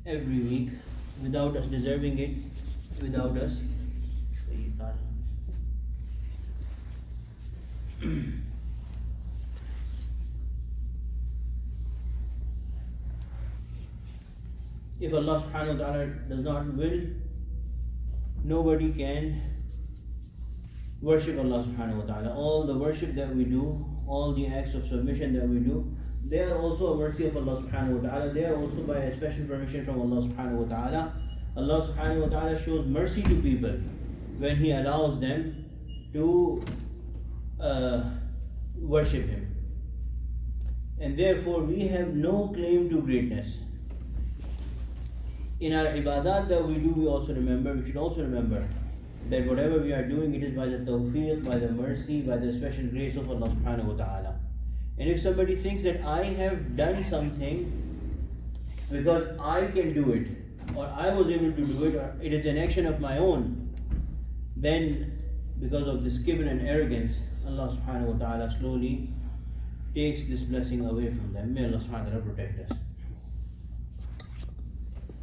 every week without us deserving it, without us. If Allah subhanahu wa ta'ala does not will, nobody can worship Allah subhanahu wa ta'ala. All the worship that we do, all the acts of submission that we do, they are also a mercy of Allah subhanahu wa ta'ala. They are also by a special permission from Allah subhanahu wa ta'ala. Allah subhanahu wa ta'ala shows mercy to people when He allows them to worship Him. And therefore we have no claim to greatness. In our ibadat that we do, we should also remember that whatever we are doing, it is by the tawfiq, by the mercy, by the special grace of Allah subhanahu wa ta'ala. And if somebody thinks that I have done something because I can do it, or I was able to do it, or it is an action of my own, then because of this kibr and arrogance, Allah subhanahu wa ta'ala slowly takes this blessing away from them. May Allah subhanahu wa ta'ala protect us.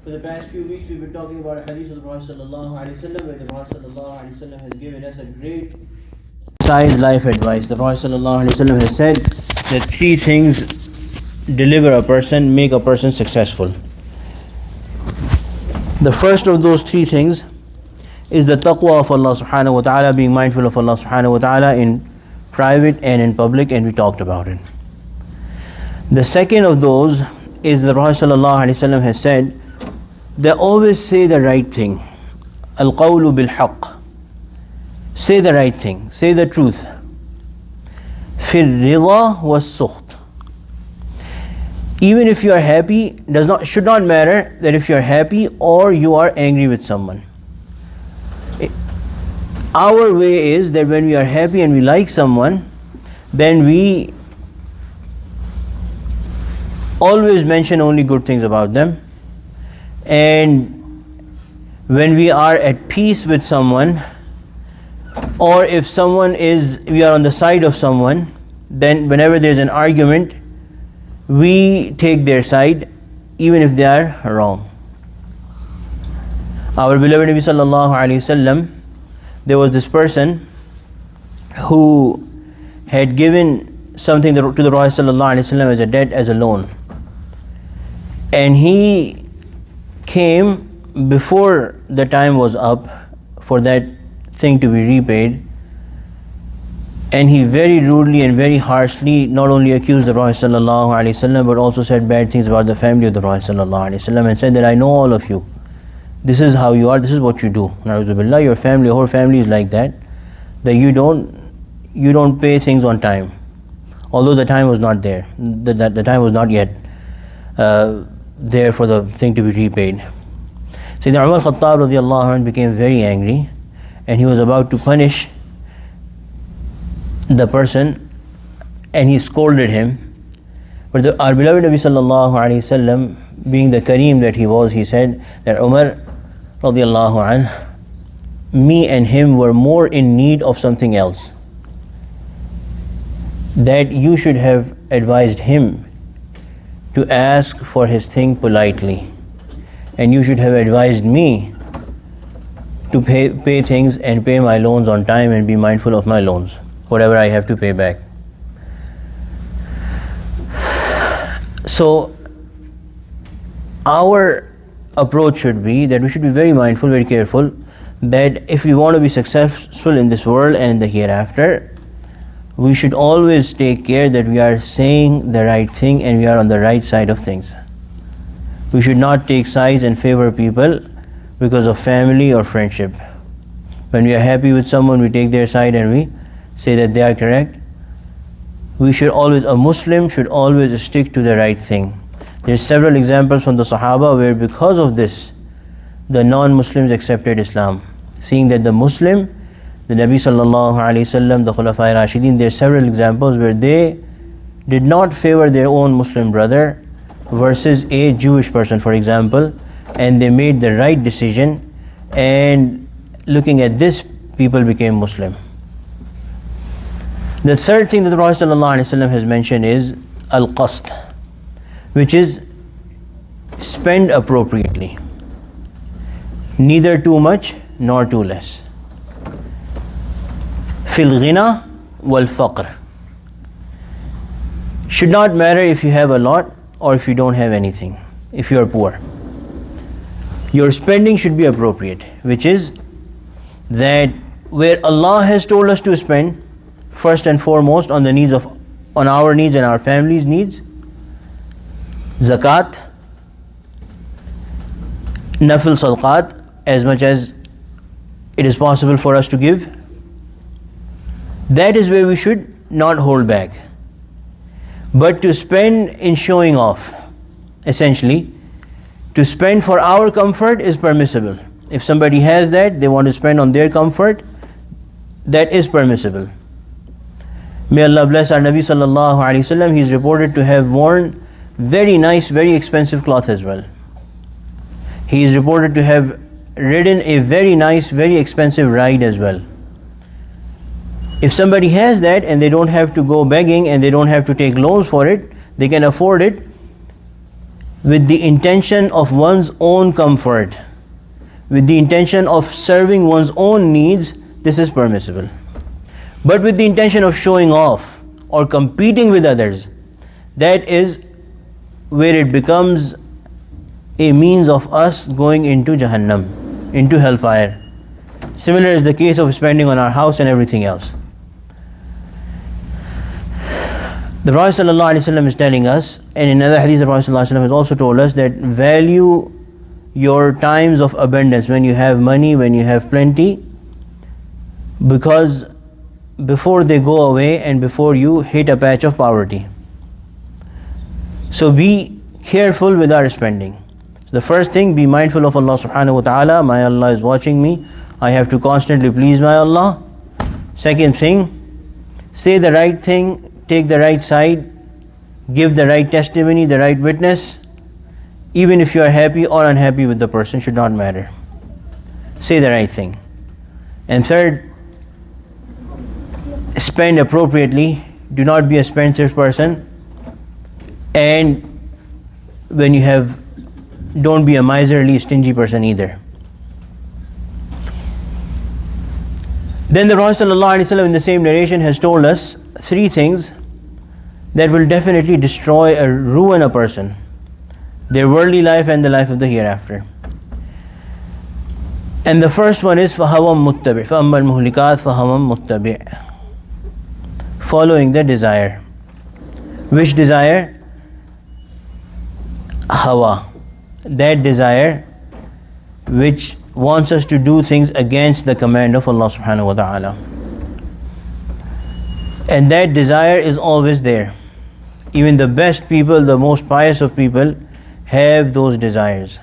For the past few weeks we've been talking about a hadith of the Prophet sallallahu alaihi wasallam, where the Prophet sallallahu alaihi wasallam has given us a great size life advice. The Prophet sallallahu alaihi wasallam has said that 3 things deliver a person, make a person successful. The first of those 3 things is the taqwa of Allah subhanahu wa ta'ala, being mindful of Allah subhanahu wa ta'ala in private and in public, and we talked about it. The second of those is the Prophet sallallahu alaihi wasallam has said, they always say the right thing. Al-qawlu bil-haqq. Say the right thing, say the truth. Fir rida was-sukht. Even if you are happy, should not matter that if you are happy or you are angry with someone. Our way is that when we are happy and we like someone, then we always mention only good things about them. And when we are at peace with someone, or if we are on the side of someone, then whenever there is an argument, we take their side even if they are wrong. Our beloved Nabi sallallahu alaihi wasallam, there was this person who had given something to the Prophet sallallahu alaihi wasallam as a debt, as a loan, and he came before the time was up for that thing to be repaid, and he very rudely and very harshly not only accused the Prophet sallallahu alaihi wasallam but also said bad things about the family of the Prophet sallallahu alaihi wasallam, and said that I know all of you, this is how you are, this is what you do. Na'udhu billah, your family, your whole family is like that you don't pay things on time, although the time was not there, the time was not yet there for the thing to be repaid. Sayyidina Umar Khattab radiallahu anh became very angry, and he was about to punish the person, and he scolded him. But our beloved Nabi sallallahu alaihi wasallam, being the Kareem that he was, he said that Umar radiallahu anh, me and him were more in need of something else, that you should have advised him to ask for his thing politely, and you should have advised me to pay things and pay my loans on time and be mindful of my loans, whatever I have to pay back. So our approach should be that we should be very mindful, very careful, that if we want to be successful in this world and in the hereafter, we should always take care that we are saying the right thing and we are on the right side of things. We should not take sides and favor people because of family or friendship. When we are happy with someone, we take their side and we say that they are correct. A Muslim should always stick to the right thing. There are several examples from the Sahaba where because of this, the non-Muslims accepted Islam. Seeing that the Muslim, the Nabi sallallahu alaihi wasallam, the Khulafai Rashidin, there are several examples where they did not favor their own Muslim brother versus a Jewish person, for example, and they made the right decision, and looking at this, people became Muslim. The third thing that the Prophet ﷺ has mentioned is al-qasd, which is spend appropriately, neither too much nor too less. Fil ghina wal faqr. Should not matter if you have a lot or if you don't have anything, if you are poor. Your spending should be appropriate, which is that where Allah has told us to spend, first and foremost on our needs and our family's needs, zakat, nafil sadaqat, as much as it is possible for us to give. That is where we should not hold back. But to spend in showing off, essentially, to spend for our comfort is permissible. If somebody has that, they want to spend on their comfort, that is permissible. May Allah bless our Nabi sallallahu alaihi wasallam. He is reported to have worn very nice, very expensive cloth as well. He is reported to have ridden a very nice, very expensive ride as well. If somebody has that and they don't have to go begging and they don't have to take loans for it, they can afford it with the intention of one's own comfort, with the intention of serving one's own needs, this is permissible. But with the intention of showing off or competing with others, that is where it becomes a means of us going into Jahannam, into hellfire. Similar is the case of spending on our house and everything else. The Prophet ﷺ is telling us, and in another hadith the Prophet ﷺ has also told us, that value your times of abundance, when you have money, when you have plenty, because before they go away and before you hit a patch of poverty. So be careful with our spending. The first thing, be mindful of Allah subhanahu wa ta'ala. My Allah is watching me. I have to constantly please my Allah. Second thing, say the right thing, take the right side, give the right testimony, the right witness. Even if you are happy or unhappy with the person, should not matter. Say the right thing. And third, spend appropriately. Do not be a spendthrift person. And when you have, don't be a miserly, stingy person either. Then the Prophet ﷺ in the same narration has told us 3 things that will definitely destroy or ruin a person, their worldly life and the life of the hereafter. And the first one is فَهَوًا مُتَّبِعْ فَأَمَّا الْمُهْلِكَاتِ فَهَوًا مُتَّبِعْ, following the desire. Which desire? Hawa, that desire which wants us to do things against the command of Allah subhanahu wa ta'ala. And that desire is always there. Even the best people, the most pious of people have those desires.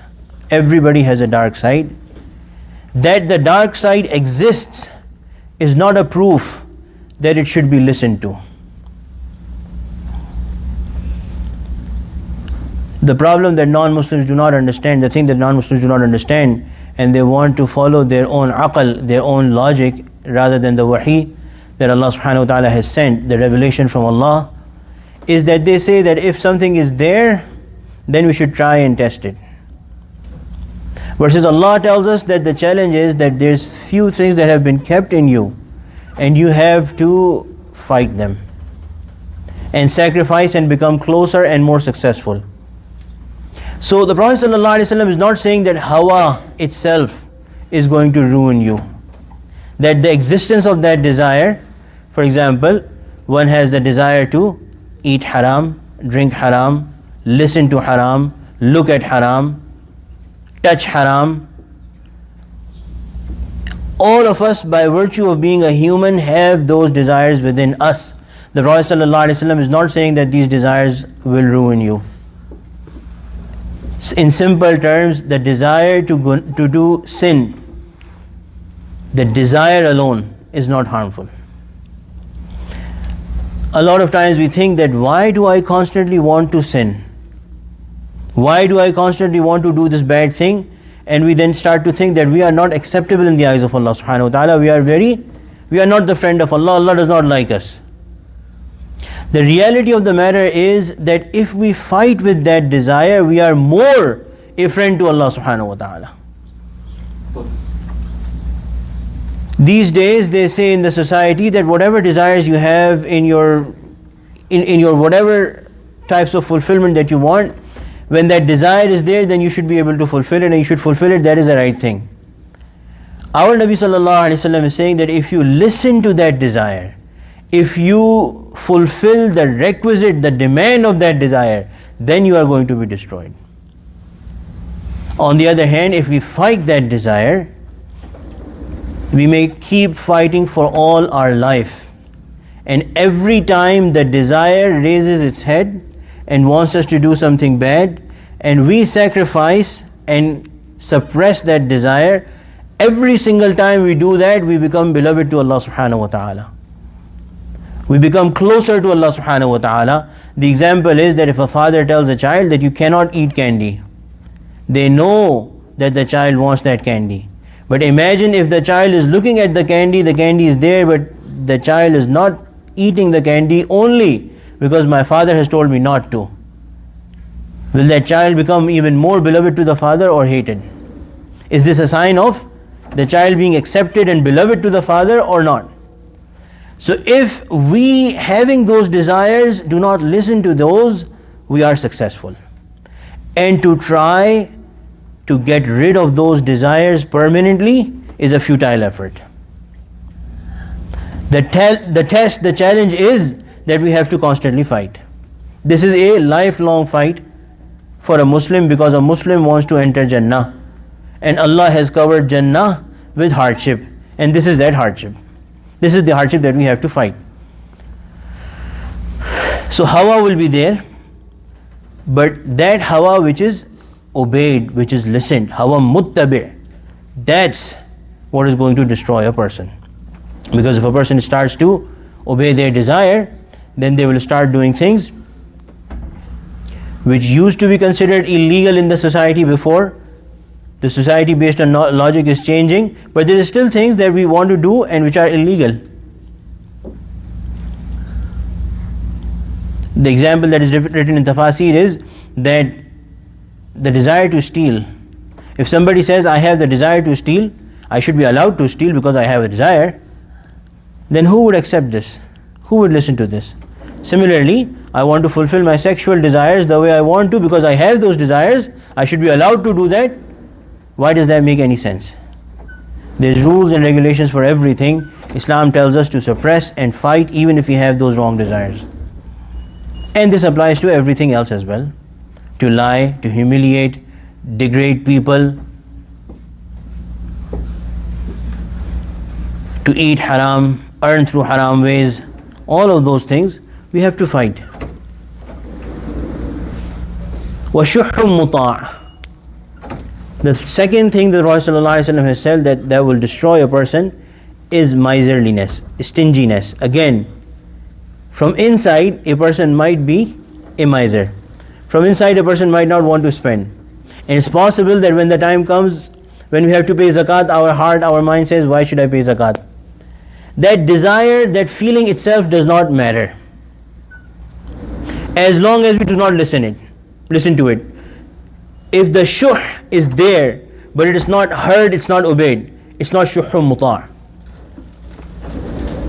Everybody has a dark side. That the dark side exists is not a proof that it should be listened to. The problem that non-Muslims do not understand, the thing that non-Muslims do not understand, and they want to follow their own aql, their own logic, rather than the wahi that Allah subhanahu wa ta'ala has sent, the revelation from Allah, is that they say that if something is there, then we should try and test it. Versus Allah tells us that the challenge is that there's few things that have been kept in you, and you have to fight them and sacrifice and become closer and more successful. So the Prophet ﷺ is not saying that hawa itself is going to ruin you. That the existence of that desire, for example, one has the desire to eat haram, drink haram, listen to haram, look at haram, touch haram. All of us, by virtue of being a human, have those desires within us. The Prophet ﷺ is not saying that these desires will ruin you. In simple terms, the desire to do sin, the desire alone is not harmful. A lot of times we think that why do I constantly want to sin? Why do I constantly want to do this bad thing? And we then start to think that we are not acceptable in the eyes of Allah subhanahu wa ta'ala. We are not the friend of Allah. Allah does not like us. The reality of the matter is that if we fight with that desire, we are more a friend to Allah subhanahu wa ta'ala. These days they say in the society that whatever desires you have in your whatever types of fulfillment that you want, when that desire is there, then you should be able to fulfill it, and you should fulfill it. That is the right thing. Our Nabi sallallahu alaihi wasallam is saying that if you listen to that desire, if you fulfill the requisite, the demand of that desire, then you are going to be destroyed. On the other hand, if we fight that desire, we may keep fighting for all our life. And every time the desire raises its head and wants us to do something bad, and we sacrifice and suppress that desire, every single time we do that, we become beloved to Allah subhanahu wa ta'ala. We become closer to Allah subhanahu wa ta'ala. The example is that if a father tells a child that you cannot eat candy, they know that the child wants that candy. But imagine if the child is looking at the candy is there, but the child is not eating the candy only because my father has told me not to. Will that child become even more beloved to the father or hated? Is this a sign of the child being accepted and beloved to the father or not? So if we, having those desires, do not listen to those, we are successful. And to try to get rid of those desires permanently is a futile effort. The challenge is that we have to constantly fight. This is a lifelong fight for a Muslim, because a Muslim wants to enter Jannah, and Allah has covered Jannah with hardship, and this is that hardship. This is the hardship that we have to fight. So hawa will be there, but that hawa which is obeyed, which is listened, hawa muttabi', that's what is going to destroy a person. Because if a person starts to obey their desire, then they will start doing things which used to be considered illegal in the society before. The society based on logic is changing, but there is still things that we want to do and which are illegal. The example that is written in Tafasir is that the desire to steal. If somebody says, I have the desire to steal, I should be allowed to steal because I have a desire, then who would accept this? Who would listen to this? Similarly, I want to fulfill my sexual desires the way I want to because I have those desires, I should be allowed to do that. Why does that make any sense? There's rules and regulations for everything. Islam tells us to suppress and fight even if we have those wrong desires. And this applies to everything else as well. To lie, to humiliate, degrade people, to eat haram, earn through haram ways, all of those things we have to fight. وَشُحٌّ مُطَاعٌ. The second thing that Prophet ﷺ has said that will destroy a person is miserliness, stinginess. Again, from inside a person might be a miser. From inside a person might not want to spend. And it's possible that when the time comes when we have to pay zakat, our heart, our mind says, why should I pay zakat? That desire, that feeling itself does not matter, as long as we do not listen to it. If the shuh is there, but it is not heard, it's not obeyed, it's not shuhun muta'.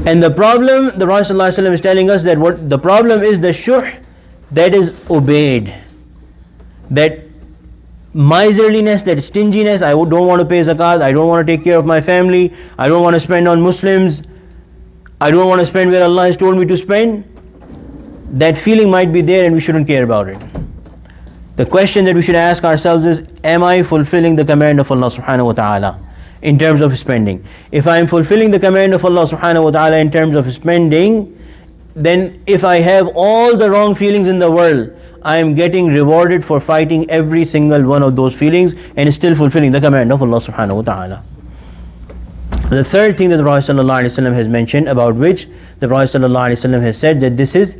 And the problem, the Prophet ﷺ is telling us that what the problem is, the shuh that is obeyed, that miserliness, that stinginess, I don't want to pay zakat, I don't want to take care of my family, I don't want to spend on Muslims, I don't want to spend where Allah has told me to spend. That feeling might be there and we shouldn't care about it. The question that we should ask ourselves is, am I fulfilling the command of Allah subhanahu wa ta'ala in terms of spending? If I am fulfilling the command of Allah subhanahu wa ta'ala in terms of spending, then if I have all the wrong feelings in the world, I am getting rewarded for fighting every single one of those feelings and still fulfilling the command of Allah subhanahu wa ta'ala. The third thing that the Prophet ﷺ has mentioned, about which the Prophet ﷺ has said that this is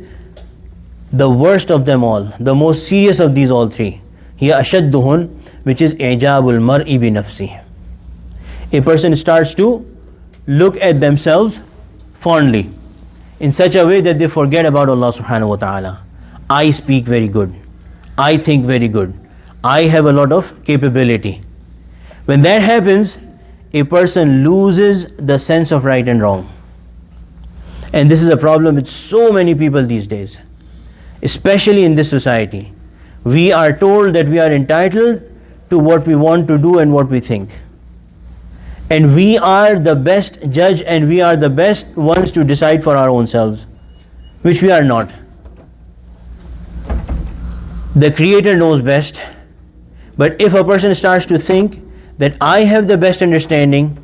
the worst of them all, the most serious of these all three. Hiya ashadduhun, which is ijabul mar'i bi nafsi. A person starts to look at themselves fondly. in such a way that they forget about Allah subhanahu wa ta'ala. I speak very good. I think very good. I have a lot of capability. When that happens, a person loses the sense of right and wrong. And this is a problem with so many people these days, especially in this society. We are told that we are entitled to what we want to do and what we think. And we are the best judge and we are the best ones to decide for our own selves, which we are not. The Creator knows best. But if a person starts to think that I have the best understanding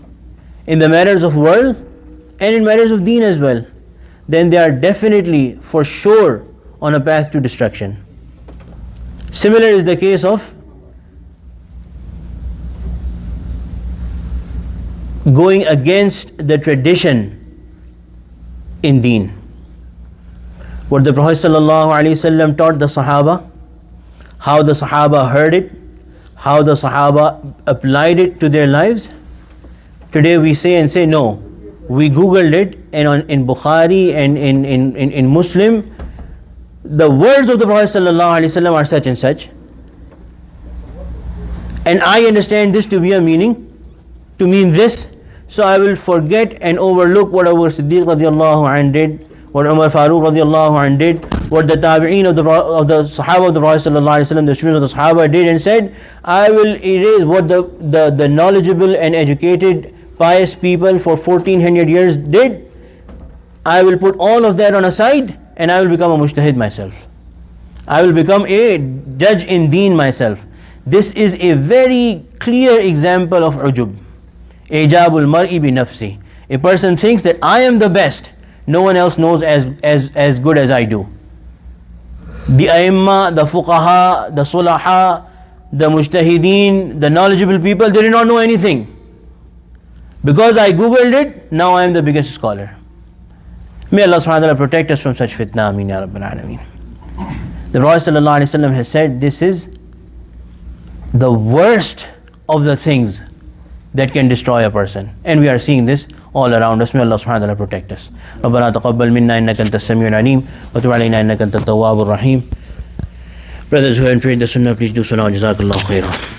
in the matters of world and in matters of deen as well, then they are definitely, for sure, on a path to destruction. Similar is the case of going against the tradition in deen. What the Prophet ﷺ taught the Sahaba, how the Sahaba heard it, how the Sahaba applied it to their lives. Today we say no. We Googled it, and in Bukhari and in Muslim, the words of the Prophet ﷺ are such and such. And I understand this to be a meaning, to mean this. So I will forget and overlook what Abu Siddiq radiallahu anhu did, what Umar Farooq radiallahu anhu did, what the tabi'een of the Sahaba of the Prophet sallallahu alaihi wasallam, the students of the Sahaba did, and said, I will erase what the knowledgeable and educated pious people for 1400 years did. I will put all of that on a side and I will become a mujtahid myself. I will become a judge in deen myself. This is a very clear example of ujub. Ijabul mar'i bi nafsi. A person thinks that I am the best. No one else knows as good as I do. The aimma, the fuqaha, the sulaha, the mujtahideen, the knowledgeable people, they did not know anything. Because I googled it, now I am the biggest scholar. May Allah subhanahu wa ta'ala protect us from such fitna. Ameen ya Rabbil Alameen. The Prophet sallallahu alaihi wasallam has said, this is the worst of the things that can destroy a person. And we are seeing this all around us. May Allah subhanahu wa ta'ala protect us. رَبَّنَا تَقَبَّلْ مِنَّا إِنَّكَ أَنْتَ السَّمِيعُ الْعَلِيمُ وَتُبْ عَلَيْنَا إِنَّكَ أَنْتَ التَّوَّابُ الرَّحِيمُ. Brothers who have prayed the sunnah, please do so now. Jazakallahu khairan.